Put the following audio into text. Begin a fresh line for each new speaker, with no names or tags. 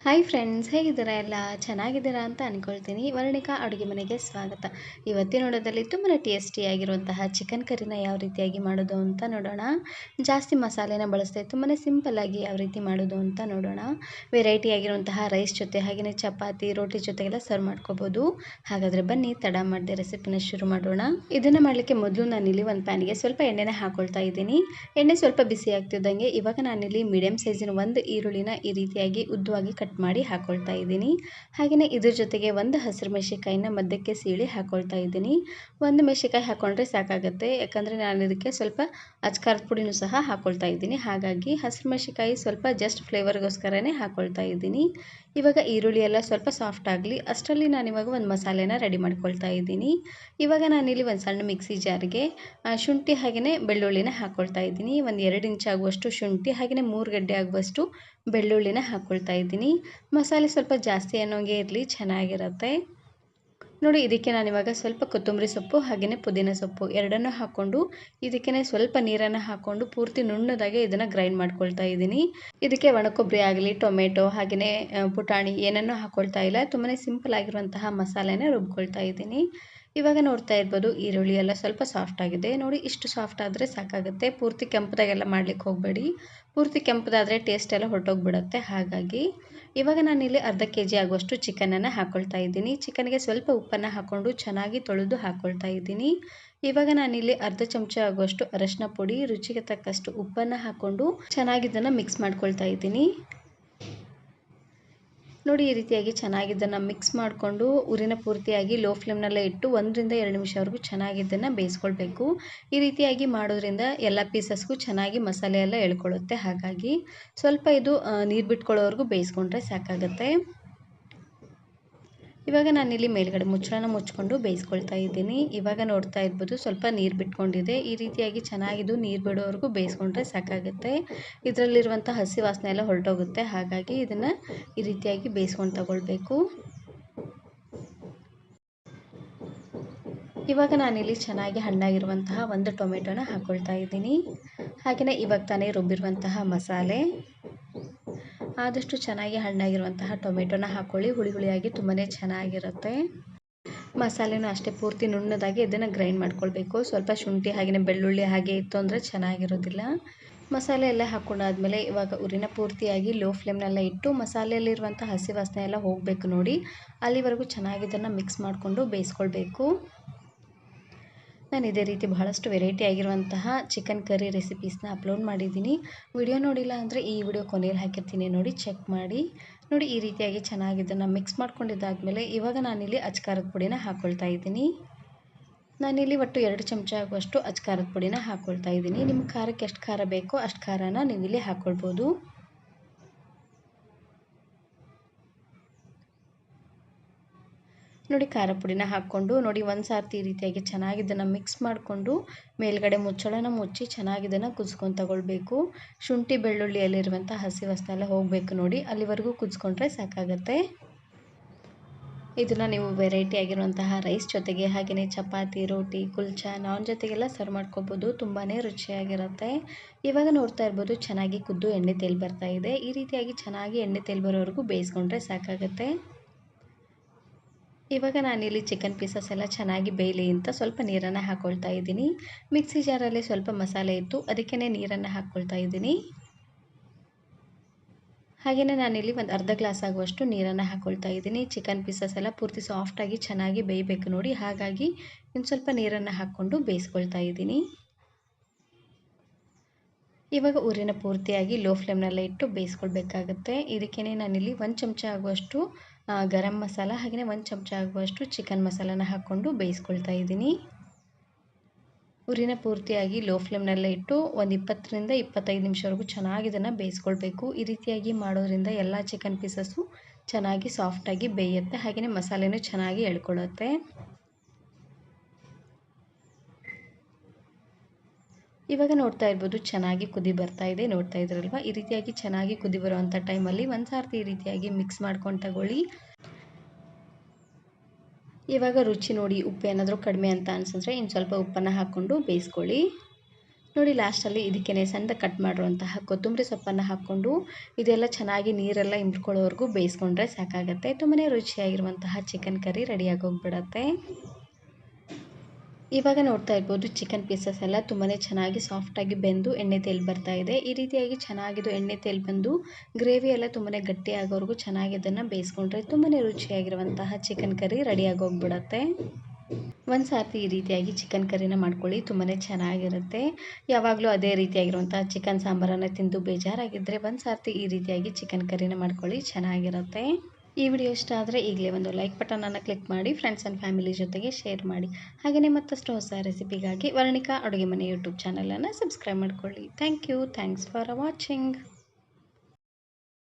Hi friends, ಹೇಗಿದ್ದೀರಾ? ಎಲ್ಲ ಚೆನ್ನಾಗಿದ್ದೀರಾ ಅಂತ ಅಂದ್ಕೊಳ್ತೀನಿ. ವರ್ಣಿಕಾ ಅಡುಗೆ ಮನೆಗೆ ಸ್ವಾಗತ. ಇವತ್ತಿನ ನೋಡೋದಲ್ಲಿ ತುಂಬಾ ಟೇಸ್ಟಿಯಾಗಿರುವಂತಹ ಚಿಕನ್ ಕರಿನ ಯಾವ ರೀತಿಯಾಗಿ ಮಾಡೋದು ಅಂತ ನೋಡೋಣ. ಜಾಸ್ತಿ ಮಸಾಲೆನ ಬಳಸದೆ ತುಂಬಾ ಸಿಂಪಲ್ಲಾಗಿ ಯಾವ ರೀತಿ ಮಾಡೋದು ಅಂತ ನೋಡೋಣ. ವೆರೈಟಿ ಆಗಿರುವಂತಹ ರೈಸ್ ಜೊತೆ ಹಾಗೆಯೇ ಚಪಾತಿ, ರೋಟಿ ಜೊತೆಗೆಲ್ಲ ಸರ್ವ್ ಮಾಡ್ಕೋಬೋದು. ಹಾಗಾದರೆ ಬನ್ನಿ ತಡ ಮಾಡದೆ ರೆಸಿಪಿನ ಶುರು ಮಾಡೋಣ. ಇದನ್ನು ಮಾಡಲಿಕ್ಕೆ ಮೊದಲು ನಾನಿಲ್ಲಿ ಒಂದು ಪ್ಯಾನಿಗೆ ಸ್ವಲ್ಪ ಎಣ್ಣೆನ ಹಾಕ್ಕೊಳ್ತಾ ಇದ್ದೀನಿ. ಎಣ್ಣೆ ಸ್ವಲ್ಪ ಬಿಸಿ ಆಗ್ತಿದ್ದಂಗೆ ಇವಾಗ ನಾನಿಲ್ಲಿ ಮೀಡಿಯಮ್ ಸೈಜಿನ ಒಂದು ಈರುಳ್ಳಿನ ಈ ರೀತಿಯಾಗಿ ಉದ್ದವಾಗಿ ಕಟ್ ಮಾಡಿ ಹಾಕೊಳ್ತಾ ಇದ್ದೀನಿ. ಹಾಗೆಯೇ ಇದ್ರ ಜೊತೆಗೆ ಒಂದು ಹಸಿರು ಮೆಣಸಿನಕಾಯಿನ ಮಧ್ಯಕ್ಕೆ ಸೀಳಿ ಹಾಕೊಳ್ತಾ ಇದ್ದೀನಿ. ಒಂದು ಮೆಣಸಿನಕಾಯಿ ಹಾಕೊಂಡ್ರೆ ಸಾಕಾಗುತ್ತೆ, ಯಾಕಂದರೆ ನಾನು ಇದಕ್ಕೆ ಸ್ವಲ್ಪ ಅಚ್ಕಾರದ ಪುಡಿನೂ ಸಹ ಹಾಕೊಳ್ತಾ ಇದ್ದೀನಿ. ಹಾಗಾಗಿ ಹಸಿರು ಮೆಣಸಿನಕಾಯಿ ಸ್ವಲ್ಪ ಜಸ್ಟ್ ಫ್ಲೇವರ್ಗೋಸ್ಕರನೇ ಹಾಕೊಳ್ತಾ ಇದ್ದೀನಿ. ಇವಾಗ ಈರುಳ್ಳಿ ಎಲ್ಲ ಸ್ವಲ್ಪ ಸಾಫ್ಟ್ ಆಗಲಿ ಅಷ್ಟರಲ್ಲಿ ನಾನಿವಾಗ ಒಂದು ಮಸಾಲೆನ ರೆಡಿ ಮಾಡ್ಕೊಳ್ತಾ ಇದ್ದೀನಿ. ಇವಾಗ ನಾನಿಲ್ಲಿ ಒಂದು ಸಣ್ಣ ಮಿಕ್ಸಿ ಜಾರ್ಗೆ ಶುಂಠಿ ಹಾಗೆಯೇ ಬೆಳ್ಳುಳ್ಳಿನ ಹಾಕ್ಕೊಳ್ತಾ ಇದ್ದೀನಿ. ಒಂದು 2 ಇಂಚ್ ಆಗುವಷ್ಟು ಶುಂಠಿ ಹಾಗೆಯೇ 3 ಗಡ್ಡೆ ಆಗುವಷ್ಟು ಬೆಳ್ಳುಳ್ಳಿನ ಹಾಕ್ಕೊಳ್ತಾ ಇದ್ದೀನಿ. ಮಸಾಲೆ ಸ್ವಲ್ಪ ಜಾಸ್ತಿ ಅನ್ನೋಂಗೆ ಇರಲಿ, ಚೆನ್ನಾಗಿರುತ್ತೆ ನೋಡಿ. ಇದಕ್ಕೆ ನಾನಿವಾಗ ಸ್ವಲ್ಪ ಕೊತ್ತಂಬರಿ ಸೊಪ್ಪು ಹಾಗೆಯೇ ಪುದೀನ ಸೊಪ್ಪು ಎರಡನ್ನೂ ಹಾಕ್ಕೊಂಡು ಇದಕ್ಕೆ ಸ್ವಲ್ಪ ನೀರನ್ನು ಹಾಕ್ಕೊಂಡು ಪೂರ್ತಿ ನುಣ್ಣದಾಗೆ ಇದನ್ನು ಗ್ರೈಂಡ್ ಮಾಡ್ಕೊಳ್ತಾ ಇದ್ದೀನಿ. ಇದಕ್ಕೆ ಒಣಕೊಬ್ಬರಿ ಆಗಲಿ, ಟೊಮೆಟೊ ಹಾಗೆಯೇ ಪುಟಾಣಿ ಏನನ್ನೂ ಹಾಕ್ಕೊಳ್ತಾ ಇಲ್ಲ. ತುಂಬಾ ಸಿಂಪಲ್ ಆಗಿರುವಂತಹ ಮಸಾಲೆನ ರುಬ್ಕೊಳ್ತಾ ಇದ್ದೀನಿ. ಇವಾಗ ನೋಡ್ತಾ ಇರ್ಬೋದು ಈರುಳ್ಳಿ ಎಲ್ಲ ಸ್ವಲ್ಪ ಸಾಫ್ಟ್ ಆಗಿದೆ ನೋಡಿ. ಇಷ್ಟು ಸಾಫ್ಟ್ ಆದರೆ ಸಾಕಾಗುತ್ತೆ. ಪೂರ್ತಿ ಕೆಂಪದಾಗೆಲ್ಲ ಮಾಡ್ಲಿಕ್ಕೆ ಹೋಗಬೇಡಿ, ಪೂರ್ತಿ ಕೆಂಪದಾದರೆ ಟೇಸ್ಟ್ ಎಲ್ಲ ಹೊರಟೋಗ್ಬಿಡುತ್ತೆ. ಹಾಗಾಗಿ ಇವಾಗ ನಾನಿಲ್ಲಿ ಅರ್ಧ ಕೆಜಿ ಆಗುವಷ್ಟು ಚಿಕನನ್ನು ಹಾಕ್ಕೊಳ್ತಾ ಇದ್ದೀನಿ. ಚಿಕನ್ಗೆ ಸ್ವಲ್ಪ ಉಪ್ಪನ್ನು ಹಾಕ್ಕೊಂಡು ಚೆನ್ನಾಗಿ ತೊಳೆದು ಹಾಕ್ಕೊಳ್ತಾ ಇದ್ದೀನಿ. ಇವಾಗ ನಾನಿಲ್ಲಿ ಅರ್ಧ ಚಮಚ ಆಗುವಷ್ಟು ಅರಶಿನ ಪುಡಿ, ರುಚಿಗೆ ತಕ್ಕಷ್ಟು ಉಪ್ಪನ್ನು ಹಾಕ್ಕೊಂಡು ಚೆನ್ನಾಗಿ ಇದನ್ನು ಮಿಕ್ಸ್ ಮಾಡ್ಕೊಳ್ತಾ ಇದ್ದೀನಿ ನೋಡಿ. ಈ ರೀತಿಯಾಗಿ ಚೆನ್ನಾಗಿ ಇದನ್ನು ಮಿಕ್ಸ್ ಮಾಡಿಕೊಂಡು ಉರಿನ ಪೂರ್ತಿಯಾಗಿ ಲೋ ಫ್ಲೇಮ್ನಲ್ಲೇ ಇಟ್ಟು 1 ರಿಂದ 2 ನಿಮಿಷವರೆಗೂ ಚೆನ್ನಾಗಿ ಇದನ್ನು ಬೇಯಿಸ್ಕೊಳ್ಬೇಕು. ಈ ರೀತಿಯಾಗಿ ಮಾಡೋದ್ರಿಂದ ಎಲ್ಲ ಪೀಸಸ್ಗೂ ಚೆನ್ನಾಗಿ ಮಸಾಲೆ ಎಲ್ಲ ಎಳ್ಕೊಳ್ಳುತ್ತೆ. ಹಾಗಾಗಿ ಸ್ವಲ್ಪ ಇದು ನೀರು ಬಿಟ್ಕೊಳ್ಳೋವರೆಗೂ ಬೇಯಿಸ್ಕೊಂಡ್ರೆ ಸಾಕಾಗುತ್ತೆ. ಇವಾಗ ನಾನಿಲ್ಲಿ ಮೇಲ್ಗಡೆ ಮುಚ್ಚಳನ ಮುಚ್ಕೊಂಡು ಬೇಯಿಸ್ಕೊಳ್ತಾ ಇದ್ದೀನಿ. ಇವಾಗ ನೋಡ್ತಾ ಇರ್ಬೋದು ಸ್ವಲ್ಪ ನೀರು ಬಿಟ್ಕೊಂಡಿದೆ. ಈ ರೀತಿಯಾಗಿ ಚೆನ್ನಾಗಿದು ನೀರು ಬಿಡೋವರೆಗೂ ಬೇಯಿಸ್ಕೊಂಡ್ರೆ ಸಾಕಾಗುತ್ತೆ. ಇದರಲ್ಲಿರುವಂಥ ಹಸಿ ವಾಸನೆ ಎಲ್ಲ ಹೊರಟೋಗುತ್ತೆ. ಹಾಗಾಗಿ ಇದನ್ನು ಈ ರೀತಿಯಾಗಿ ಬೇಯಿಸ್ಕೊಂಡು ತಗೊಳ್ಬೇಕು. ಇವಾಗ ನಾನಿಲ್ಲಿ ಚೆನ್ನಾಗಿ ಹಣ್ಣಾಗಿರುವಂತಹ ಒಂದು ಟೊಮೆಟೊನ ಹಾಕ್ಕೊಳ್ತಾ ಇದ್ದೀನಿ. ಹಾಗೆಯೇ ಇವಾಗ ತಾನೇ ರುಬ್ಬಿರುವಂತಹ ಮಸಾಲೆ, ಆದಷ್ಟು ಚೆನ್ನಾಗಿ ಹಣ್ಣಾಗಿರುವಂತಹ ಟೊಮೆಟೊನ ಹಾಕ್ಕೊಳ್ಳಿ. ಹುಳಿ ಹುಳಿಯಾಗಿ ತುಂಬಾ ಚೆನ್ನಾಗಿರುತ್ತೆ. ಮಸಾಲೆನೂ ಅಷ್ಟೇ ಪೂರ್ತಿ ನುಣ್ಣದಾಗಿ ಇದನ್ನು ಗ್ರೈಂಡ್ ಮಾಡ್ಕೊಳ್ಬೇಕು. ಸ್ವಲ್ಪ ಶುಂಠಿ ಹಾಗೆಯೇ ಬೆಳ್ಳುಳ್ಳಿ ಹಾಗೆ ಇತ್ತು ಅಂದರೆ ಚೆನ್ನಾಗಿರೋದಿಲ್ಲ. ಮಸಾಲೆ ಎಲ್ಲ ಹಾಕ್ಕೊಂಡಾದ್ಮೇಲೆ ಇವಾಗ ಉರಿನ ಪೂರ್ತಿಯಾಗಿ ಲೋ ಫ್ಲೇಮ್ನಲ್ಲೇ ಇಟ್ಟು ಮಸಾಲೆಯಲ್ಲಿರುವಂಥ ಹಸಿ ವಾಸನೆ ಎಲ್ಲ ಹೋಗಬೇಕು ನೋಡಿ, ಅಲ್ಲಿವರೆಗೂ ಚೆನ್ನಾಗಿ ಇದನ್ನು ಮಿಕ್ಸ್ ಮಾಡಿಕೊಂಡು ಬೇಯಿಸ್ಕೊಳ್ಬೇಕು. ನಾನು ಇದೇ ರೀತಿ ಬಹಳಷ್ಟು ವೆರೈಟಿ ಆಗಿರುವಂತಹ ಚಿಕನ್ ಕರಿ ರೆಸಿಪೀಸ್ನ ಅಪ್ಲೋಡ್ ಮಾಡಿದ್ದೀನಿ. ವಿಡಿಯೋ ನೋಡಿಲ್ಲ ಅಂದರೆ ಈ ವಿಡಿಯೋ ಕೊನೆಯಲ್ಲಿ ಹಾಕಿರ್ತೀನಿ, ನೋಡಿ ಚೆಕ್ ಮಾಡಿ. ನೋಡಿ ಈ ರೀತಿಯಾಗಿ ಚೆನ್ನಾಗಿ ಇದನ್ನು ಮಿಕ್ಸ್ ಮಾಡ್ಕೊಂಡಿದ್ದಾದಮೇಲೆ ಇವಾಗ ನಾನಿಲ್ಲಿ ಅಚ್ಕಾರದ ಪುಡಿನ ಹಾಕ್ಕೊಳ್ತಾ ಇದ್ದೀನಿ. ನಾನಿಲ್ಲಿ ಒಟ್ಟು 2 ಚಮಚ ಆಗುವಷ್ಟು ಅಚ್ಕಾರದ ಪುಡಿನ ಹಾಕ್ಕೊಳ್ತಾ ಇದ್ದೀನಿ. ನಿಮ್ಮ ಖಾರಕ್ಕೆ ಎಷ್ಟು ಖಾರ ಬೇಕೋ ಅಷ್ಟು ಖಾರನ ನೀವಿಲ್ಲಿ ಹಾಕ್ಕೊಳ್ಬೋದು. ನೋಡಿ ಖಾರ ಪುಡಿನ ಹಾಕ್ಕೊಂಡು ನೋಡಿ ಒಂದು ಸಾರ್ತಿ ಈ ರೀತಿಯಾಗಿ ಚೆನ್ನಾಗಿ ಇದನ್ನು ಮಿಕ್ಸ್ ಮಾಡಿಕೊಂಡು ಮೇಲ್ಗಡೆ ಮುಚ್ಚಳನ ಮುಚ್ಚಿ ಚೆನ್ನಾಗಿ ಇದನ್ನು ಕುದಿಸ್ಕೊಂಡು ತಗೊಳ್ಬೇಕು. ಶುಂಠಿ ಬೆಳ್ಳುಳ್ಳಿಯಲ್ಲಿರುವಂಥ ಹಸಿ ವಾಸನೆ ಎಲ್ಲ ಹೋಗಬೇಕು ನೋಡಿ, ಅಲ್ಲಿವರೆಗೂ ಕುದಿಸ್ಕೊಂಡ್ರೆ ಸಾಕಾಗುತ್ತೆ. ಇದನ್ನು ನೀವು ವೆರೈಟಿ ಆಗಿರುವಂತಹ ರೈಸ್ ಜೊತೆಗೆ ಹಾಗೆಯೇ ಚಪಾತಿ, ರೋಟಿ, ಕುಲ್ಚಾ, ನಾನ್ ಜೊತೆಗೆಲ್ಲ ಸರ್ವ್ ಮಾಡ್ಕೋಬೋದು. ತುಂಬಾ ರುಚಿಯಾಗಿರುತ್ತೆ. ಇವಾಗ ನೋಡ್ತಾ ಇರ್ಬೋದು ಚೆನ್ನಾಗಿ ಕುದ್ದು ಎಣ್ಣೆ ತೇಲ್ ಬರ್ತಾ ಇದೆ. ಈ ರೀತಿಯಾಗಿ ಚೆನ್ನಾಗಿ ಎಣ್ಣೆ ತೇಲ್ ಬರೋವರೆಗೂ ಬೇಯಿಸ್ಕೊಂಡ್ರೆ ಸಾಕಾಗುತ್ತೆ. ಇವಾಗ ನಾನಿಲ್ಲಿ ಚಿಕನ್ ಪೀಸಸ್ ಎಲ್ಲ ಚೆನ್ನಾಗಿ ಬೇಯಲಿ ಅಂತ ಸ್ವಲ್ಪ ನೀರನ್ನು ಹಾಕ್ಕೊಳ್ತಾ ಇದ್ದೀನಿ. ಮಿಕ್ಸಿ ಜಾರಲ್ಲಿ ಸ್ವಲ್ಪ ಮಸಾಲೆ ಇತ್ತು, ಅದಕ್ಕೇ ನೀರನ್ನು ಹಾಕ್ಕೊಳ್ತಾ ಇದ್ದೀನಿ. ಹಾಗೆಯೇ ನಾನಿಲ್ಲಿ ಒಂದು ಅರ್ಧ ಗ್ಲಾಸ್ ಆಗುವಷ್ಟು ನೀರನ್ನು ಹಾಕ್ಕೊಳ್ತಾ ಇದ್ದೀನಿ. ಚಿಕನ್ ಪೀಸಸ್ ಎಲ್ಲ ಪೂರ್ತಿ ಸಾಫ್ಟಾಗಿ ಚೆನ್ನಾಗಿ ಬೇಯಬೇಕು ನೋಡಿ, ಹಾಗಾಗಿ ಇನ್ನು ಸ್ವಲ್ಪ ನೀರನ್ನು ಹಾಕ್ಕೊಂಡು ಬೇಯಿಸ್ಕೊಳ್ತಾ ಇದ್ದೀನಿ. ಇವಾಗ ಉರಿನ ಪೂರ್ತಿಯಾಗಿ ಲೋ ಫ್ಲೇಮ್ನಲ್ಲೇ ಇಟ್ಟು ಬೇಯಿಸ್ಕೊಳ್ಬೇಕಾಗತ್ತೆ. ಇದಕ್ಕೇ ನಾನಿಲ್ಲಿ 1 ಚಮಚ ಆಗುವಷ್ಟು ಗರಂ ಮಸಾಲ ಹಾಗೆಯೇ 1 ಚಮಚ ಆಗುವಷ್ಟು ಚಿಕನ್ ಮಸಾಲಾನ ಹಾಕ್ಕೊಂಡು ಬೇಯಿಸ್ಕೊಳ್ತಾ ಇದ್ದೀನಿ. ಉರಿನ ಪೂರ್ತಿಯಾಗಿ ಲೋ ಫ್ಲೇಮ್ನಲ್ಲೇ ಇಟ್ಟು ಒಂದು 20 ರಿಂದ 25 ನಿಮಿಷವರೆಗೂ ಚೆನ್ನಾಗಿ ಇದನ್ನು ಬೇಯಿಸ್ಕೊಳ್ಬೇಕು. ಈ ರೀತಿಯಾಗಿ ಮಾಡೋದ್ರಿಂದ ಎಲ್ಲ ಚಿಕನ್ ಪೀಸಸ್ಸು ಚೆನ್ನಾಗಿ ಸಾಫ್ಟಾಗಿ ಬೇಯುತ್ತೆ, ಹಾಗೆಯೇ ಮಸಾಲೆನೂ ಚೆನ್ನಾಗಿ ಎಳ್ಕೊಳ್ಳುತ್ತೆ. ಇವಾಗ ನೋಡ್ತಾ ಇರ್ಬೋದು ಚೆನ್ನಾಗಿ ಕುದಿ ಬರ್ತಾ ಇದೆ, ನೋಡ್ತಾ ಇದ್ರಲ್ವ. ಈ ರೀತಿಯಾಗಿ ಚೆನ್ನಾಗಿ ಕುದಿ ಬರುವಂಥ ಟೈಮಲ್ಲಿ ಒಂದು ಸಾರ್ತಿ ಈ ರೀತಿಯಾಗಿ ಮಿಕ್ಸ್ ಮಾಡ್ಕೊಂಡು ತಗೊಳ್ಳಿ. ಇವಾಗ ರುಚಿ ನೋಡಿ, ಉಪ್ಪು ಏನಾದರೂ ಕಡಿಮೆ ಅಂತ ಅನಿಸಿದ್ರೆ ಇನ್ನು ಸ್ವಲ್ಪ ಉಪ್ಪನ್ನು ಹಾಕ್ಕೊಂಡು ಬೇಯಿಸ್ಕೊಳ್ಳಿ. ನೋಡಿ ಲಾಸ್ಟಲ್ಲಿ ಇದಕ್ಕೆ ಸಣ್ಣದಾಗಿ ಕಟ್ ಮಾಡಿರುವಂತಹ ಕೊತ್ತಂಬರಿ ಸೊಪ್ಪನ್ನು ಹಾಕ್ಕೊಂಡು ಇದೆಲ್ಲ ಚೆನ್ನಾಗಿ ನೀರೆಲ್ಲ ಇಂಬ್ಕೊಳ್ಳೋವರೆಗೂ ಬೇಯಿಸ್ಕೊಂಡ್ರೆ ಸಾಕಾಗುತ್ತೆ. ತುಂಬಾ ರುಚಿಯಾಗಿರುವಂತಹ ಚಿಕನ್ ಕರಿ ರೆಡಿಯಾಗಿ ಹೋಗ್ಬಿಡತ್ತೆ. ಇವಾಗ ನೋಡ್ತಾ ಇರ್ಬೋದು ಚಿಕನ್ ಪೀಸಸ್ ಎಲ್ಲ ತುಂಬಾ ಚೆನ್ನಾಗಿ ಸಾಫ್ಟಾಗಿ ಬೆಂದು ಎಣ್ಣೆ ತೇಲ್ ಬರ್ತಾ ಇದೆ. ಈ ರೀತಿಯಾಗಿ ಚೆನ್ನಾಗಿದು ಎಣ್ಣೆ ತೇಲ್ ಬಂದು ಗ್ರೇವಿ ಎಲ್ಲ ತುಂಬಾ ಗಟ್ಟಿ ಆಗೋವರೆಗೂ ಚೆನ್ನಾಗಿ ಇದನ್ನು ಬೇಯಿಸ್ಕೊಂಡ್ರೆ ತುಂಬಾ ರುಚಿಯಾಗಿರುವಂತಹ ಚಿಕನ್ ಕರಿ ರೆಡಿಯಾಗಿ ಹೋಗ್ಬಿಡತ್ತೆ. ಒಂದು ಸರ್ತಿ ಈ ರೀತಿಯಾಗಿ ಚಿಕನ್ ಕರಿನ ಮಾಡ್ಕೊಳ್ಳಿ, ತುಂಬಾ ಚೆನ್ನಾಗಿರುತ್ತೆ. ಯಾವಾಗಲೂ ಅದೇ ರೀತಿಯಾಗಿರುವಂತಹ ಚಿಕನ್ ಸಾಂಬಾರನ್ನು ತಿಂದು ಬೇಜಾರಾಗಿದ್ದರೆ ಒಂದು ಸರ್ತಿ ಈ ರೀತಿಯಾಗಿ ಚಿಕನ್ ಕರಿನ ಮಾಡ್ಕೊಳ್ಳಿ, ಚೆನ್ನಾಗಿರುತ್ತೆ. ಈ ವಿಡಿಯೋ ಇಷ್ಟ ಆದರೆ ಈಗಲೇ ಒಂದು ಲೈಕ್ ಬಟನನ್ನು ಕ್ಲಿಕ್ ಮಾಡಿ, ಫ್ರೆಂಡ್ಸ್ ಆ್ಯಂಡ್ ಫ್ಯಾಮಿಲಿ ಜೊತೆಗೆ ಶೇರ್ ಮಾಡಿ. ಹಾಗೆಯೇ ಮತ್ತಷ್ಟು ಹೊಸ ರೆಸಿಪಿಗಾಗಿ ವರ್ಣಿಕಾ ಅಡುಗೆ ಮನೆ ಯೂಟ್ಯೂಬ್ ಚಾನಲನ್ನು ಸಬ್ಸ್ಕ್ರೈಬ್ ಮಾಡ್ಕೊಳ್ಳಿ. Thank you. Thanks for watching.